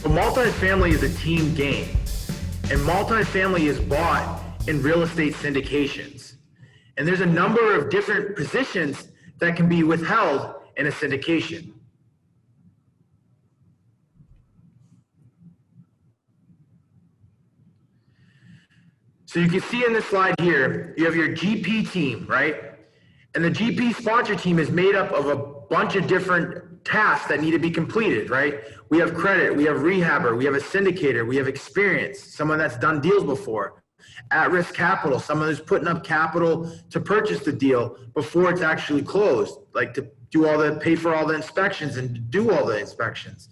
So multifamily is a team game, and multifamily is bought in real estate syndications. And there's a number of different positions that can be withheld in a syndication. So you can see in this slide here, you have your GP team, right? And the GP sponsor team is made up of a bunch of different tasks that need to be completed, right? We have credit, we have rehabber, we have a syndicator, we have experience, someone that's done deals before. At-risk capital, someone who's putting up capital to purchase the deal before it's actually closed, like to pay for all the inspections and do all the inspections.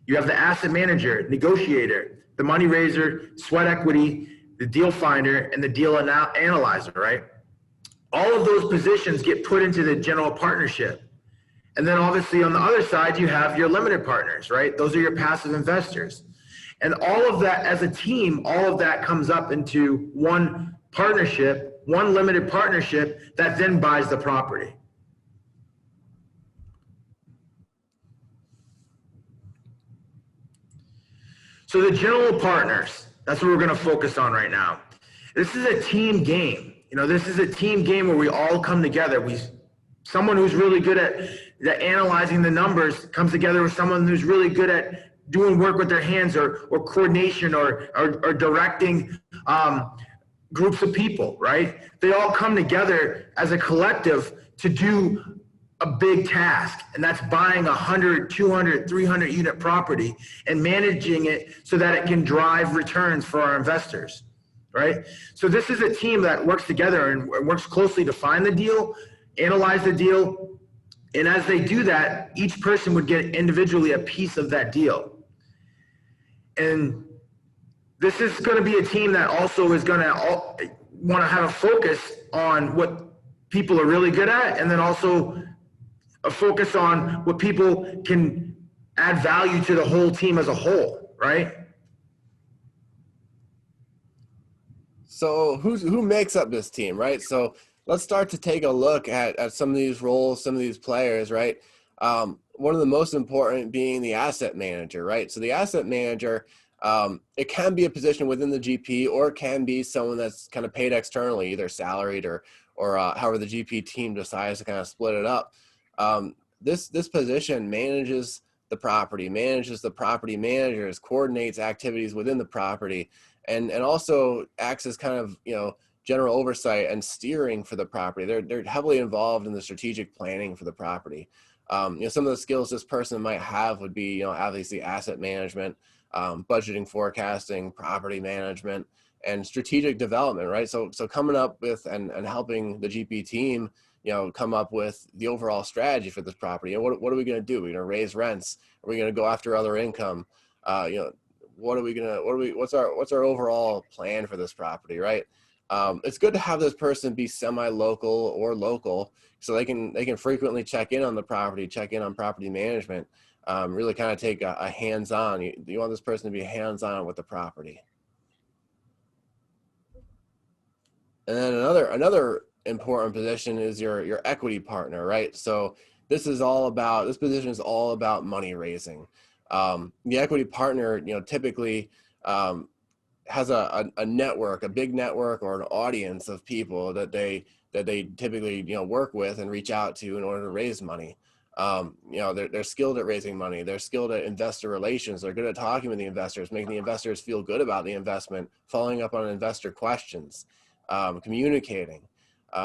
You have the asset manager, negotiator, the money raiser, sweat equity, the deal finder, and the deal analyzer, right? All of those positions get put into the general partnership. And then obviously on the other side, you have your limited partners, right? Those are your passive investors. And all of that as a team, all of that comes up into one partnership, one limited partnership that then buys the property. So the general partners, that's what we're going to focus on right now. This is a team game. You know, this is a team game where we all come together. Someone who's really good at analyzing the numbers comes together with someone who's really good at doing work with their hands or coordination or directing groups of people, right? They all come together as a collective to do a big task, and that's buying 100, 200, 300 unit property and managing it so that it can drive returns for our investors, right? So this is a team that works together and works closely to find the deal, analyze the deal, and as they do that, each person would get individually a piece of that deal. And this is going to be a team that also is going to want to have a focus on what people are really good at, and then also a focus on what people can add value to the whole team as a whole, right? So who makes up this team, right? So let's start to take a look at some of these roles, some of these players, right? One of the most important being the asset manager, right? So the asset manager, it can be a position within the GP, or it can be someone that's kind of paid externally, either salaried or however the GP team decides to kind of split it up. This position manages the property managers, coordinates activities within the property, and also acts as kind of, you know, general oversight and steering for the property. They're heavily involved in the strategic planning for the property. You know, some of the skills this person might have would be, you know, obviously asset management, budgeting, forecasting, property management, and strategic development, right? So coming up with and helping the GP team, you know, come up with the overall strategy for this property. And what are we going to do? We're going to raise rents. Are we going to go after other income? You know, what's our overall plan for this property, right? It's good to have this person be semi-local or local, so they can frequently check in on the property, check in on property management, really kind of take a hands-on. You want this person to be hands-on with the property. And then another important position is your equity partner, right? So this position is all about money raising. The equity partner, you know, typically has a network, a big network or an audience of people that they typically, you know, work with and reach out to in order to raise money. You know, they're skilled at raising money. They're skilled at investor relations. They're good at talking with the investors, making the investors feel good about the investment, following up on investor questions, communicating.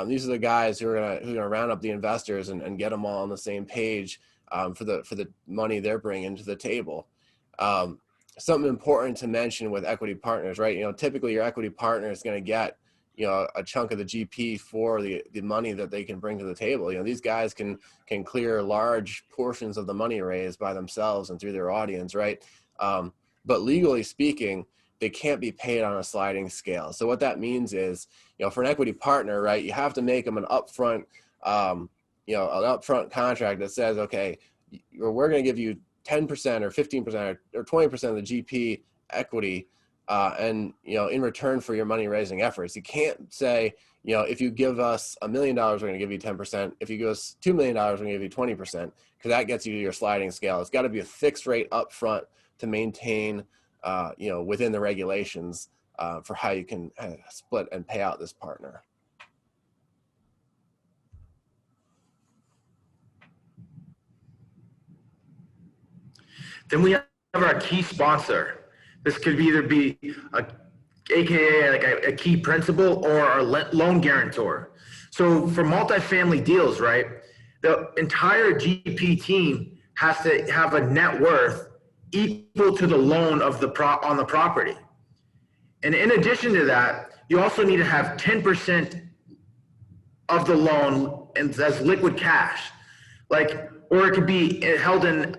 These are the guys who are gonna round up the investors and get them all on the same page for the money they're bringing to the table. Something important to mention with equity partners, right? You know, typically your equity partner is going to get, you know, a chunk of the GP for the money that they can bring to the table. You know, these guys can clear large portions of the money raised by themselves and through their audience, right? But legally speaking, they can't be paid on a sliding scale. So what that means is, you know, for an equity partner, right, you have to make them an upfront, you know, an upfront contract that says, okay, we're going to give you 10% or 15% or 20% of the GP equity, and, you know, in return for your money raising efforts. You can't say, you know, if you give us $1 million, we're going to give you 10%. If you give us $2 million, we're going to give you 20%, because that gets you to your sliding scale. It's got to be a fixed rate up front to maintain, within the regulations for how you can split and pay out this partner. Then we have our key sponsor. This could either be AKA like a key principal or a loan guarantor. So for multifamily deals, right, the entire GP team has to have a net worth equal to the loan of on the property. And in addition to that, you also need to have 10% of the loan as liquid cash, or it could be held in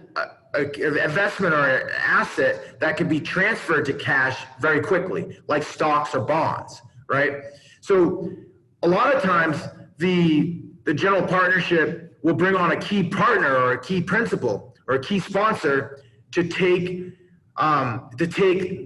an investment or an asset that could be transferred to cash very quickly, like stocks or bonds, right? So a lot of times the general partnership will bring on a key partner or a key principal or a key sponsor to take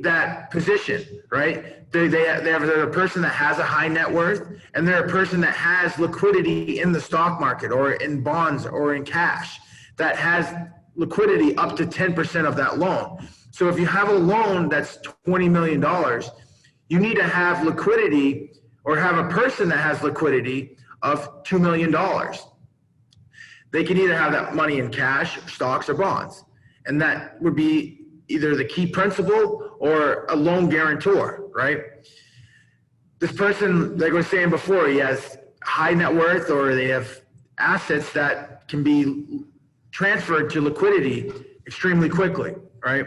that position, right? They're a person that has a high net worth, and they're a person that has liquidity in the stock market or in bonds or in cash that has liquidity up to 10% of that loan. So if you have a loan that's $20 million, you need to have liquidity or have a person that has liquidity of $2 million. They can either have that money in cash, stocks, or bonds. And that would be either the key principal or a loan guarantor, right? This person, like I was saying before, he has high net worth or they have assets that can be transferred to liquidity extremely quickly, right?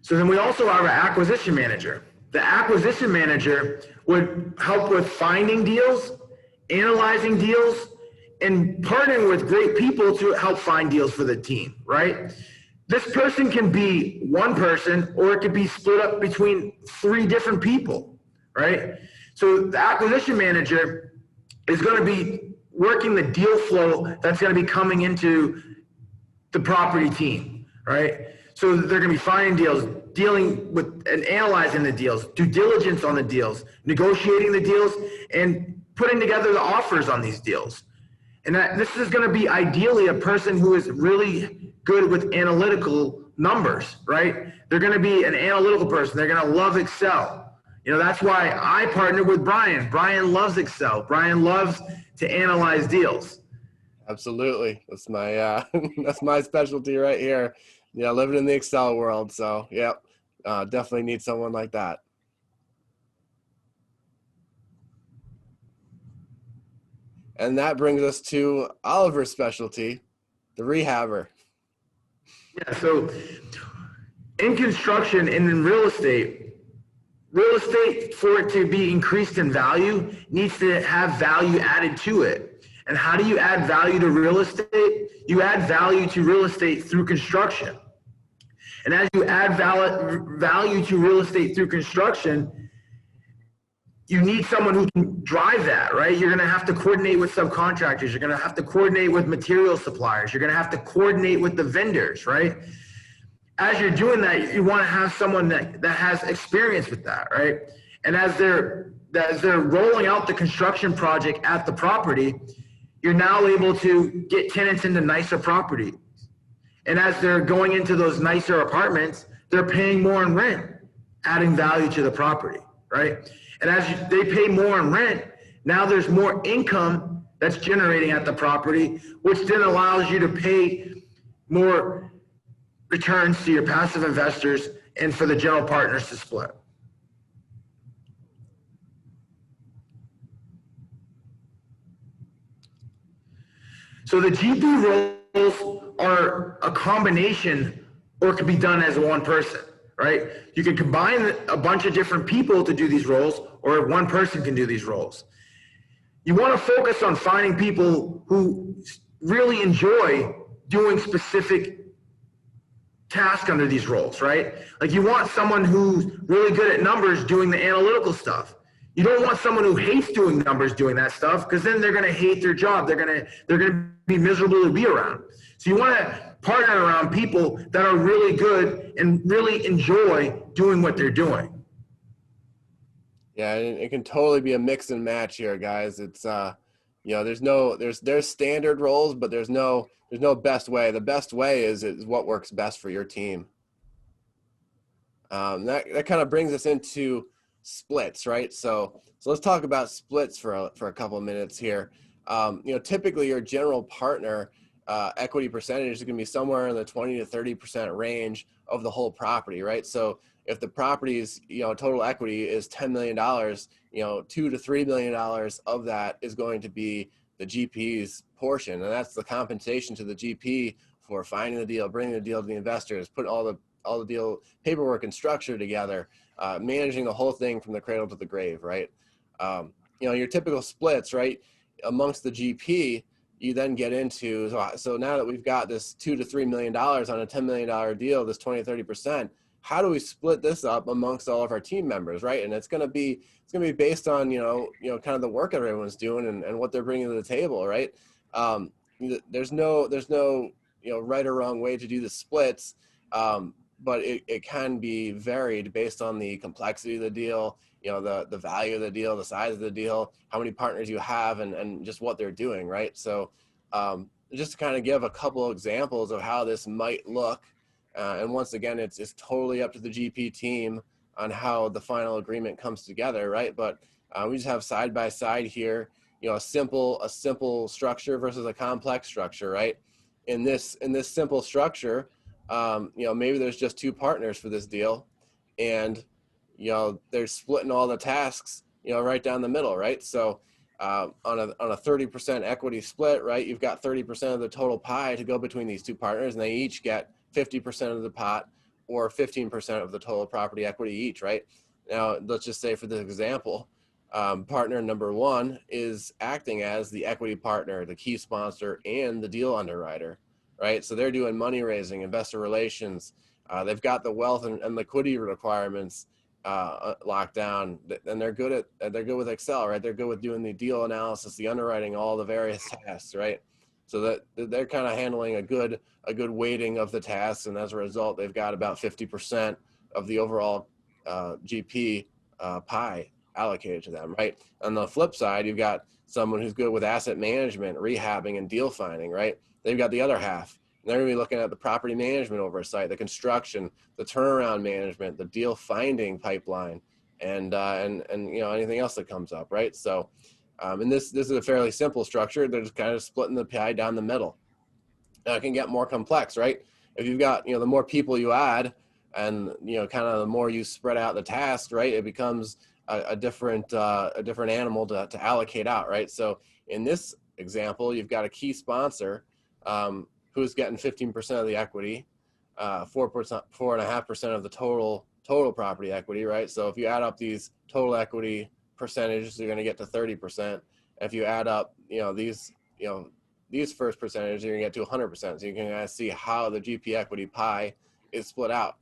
So then we also have our acquisition manager. The acquisition manager would help with finding deals, analyzing deals, and partnering with great people to help find deals for the team, right? This person can be one person, or it could be split up between 3 different people, right? So the acquisition manager is going to be working the deal flow that's going to be coming into the property team, right? So they're going to be finding deals, dealing with and analyzing the deals, due diligence on the deals, negotiating the deals, and putting together the offers on these deals. And this is going to be ideally a person who is really good with analytical numbers, right? They're going to be an analytical person. They're going to love Excel. That's why I partnered with Brian. Brian loves Excel. Brian loves to analyze deals. Absolutely. That's my that's my specialty right here. Living in the Excel world. So, definitely need someone like that. And that brings us to Oliver's specialty, the rehabber. Yeah, so in construction and in real estate, for it to be increased in value needs to have value added to it. And how do you add value to real estate? You add value to real estate through construction. And as you add value to real estate through construction, you need someone who can drive that, right? You're going to have to coordinate with subcontractors. You're going to have to coordinate with material suppliers. You're going to have to coordinate with the vendors, right? As you're doing that, you want to have someone that has experience with that, right? And as they're rolling out the construction project at the property, you're now able to get tenants into nicer property. And as they're going into those nicer apartments, they're paying more in rent, adding value to the property, right? And as they pay more in rent, now there's more income that's generating at the property, which then allows you to pay more returns to your passive investors and for the general partners to split. So the GP roles are a combination, or it can be done as one person, right? You can combine a bunch of different people to do these roles, or one person can do these roles. You want to focus on finding people who really enjoy doing specific tasks under these roles, right? Like you want someone who's really good at numbers doing the analytical stuff. You don't want someone who hates doing numbers doing that stuff, because then they're going to hate their job. They're going to be miserable to be around. So you want to partner around people that are really good and really enjoy doing what they're doing. Yeah, it can totally be a mix and match here, guys. It's there's standard roles, but there's no best way. The best way is what works best for your team. That kind of brings us into splits, right? So let's talk about splits for a couple of minutes here. Typically your general partner equity percentage is going to be somewhere in the 20 to 30% range of the whole property, right? So if the property's total equity is $10 million, $2 to $3 million of that is going to be the GP's portion, and that's the compensation to the GP for finding the deal, bringing the deal to the investors, putting all the deal paperwork and structure together, managing the whole thing from the cradle to the grave, right? Your typical splits, right, amongst the GP, you then get into, so now that we've got this $2 to $3 million on a $10 million deal, this 20 to 30%, how do we split this up amongst all of our team members, right? And it's going to be based on, kind of the work everyone's doing and what they're bringing to the table, right? There's no right or wrong way to do the splits. But it can be varied based on the complexity of the deal, the value of the deal, the size of the deal, how many partners you have, and just what they're doing, right? So just to kind of give a couple examples of how this might look, and once again, it's totally up to the GP team on how the final agreement comes together, right? But we just have side by side here, a simple structure versus a complex structure, right? In this simple structure, maybe there's just two partners for this deal, and they're splitting all the tasks right down the middle, right? So on a 30% equity split, right, you've got 30% of the total pie to go between these two partners, and they each get 50% of the pot or 15% of the total property equity each, right? Now let's just say for this example, partner number one is acting as the equity partner, the key sponsor, and the deal underwriter, right? So they're doing money raising, investor relations. They've got the wealth and liquidity requirements locked down, and they're good with Excel, right? They're good with doing the deal analysis, the underwriting, all the various tasks, right? So that they're kind of handling a good weighting of the tasks, and as a result, they've got about 50% of the overall GP pie allocated to them, right? On the flip side, you've got someone who's good with asset management, rehabbing, and deal finding, right? They've got the other half. And they're going to be looking at the property management oversight, the construction, the turnaround management, the deal finding pipeline, and anything else that comes up, right? So, and this is a fairly simple structure. They're just kind of splitting the pie down the middle. Now it can get more complex, right? If you've got the more people you add, and kind of the more you spread out the tasks, right, it becomes a different animal to allocate out, right? So in this example, you've got a key sponsor who's getting 15% of the equity, 4.5% of the total property equity, right? So if you add up these total equity percentages, you're going to get to 30%. If you add up, these first percentages, you're going to get to 100%. So you can kind of see how the GP equity pie is split out.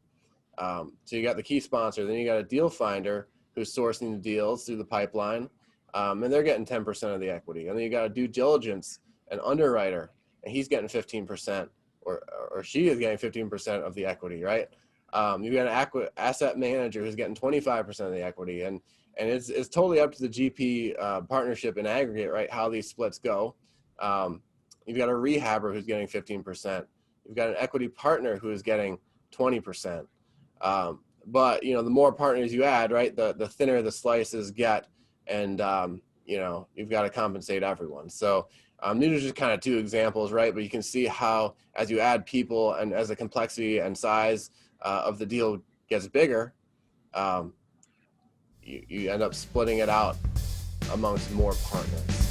So you got the key sponsor, then you got a deal finder who's sourcing the deals through the pipeline, and they're getting 10% of the equity. And then you got a due diligence and underwriter, and he's getting 15%, or she is getting 15% of the equity, right? You got an asset manager who's getting 25% of the equity, and it's totally up to the GP partnership in aggregate, right? How these splits go. You've got a rehabber who's getting 15%. You've got an equity partner who is getting 20%. But the more partners you add, right, the thinner the slices get, and you've got to compensate everyone. So these are just kind of two examples, right? But you can see how as you add people and as the complexity and size of the deal gets bigger, you end up splitting it out amongst more partners.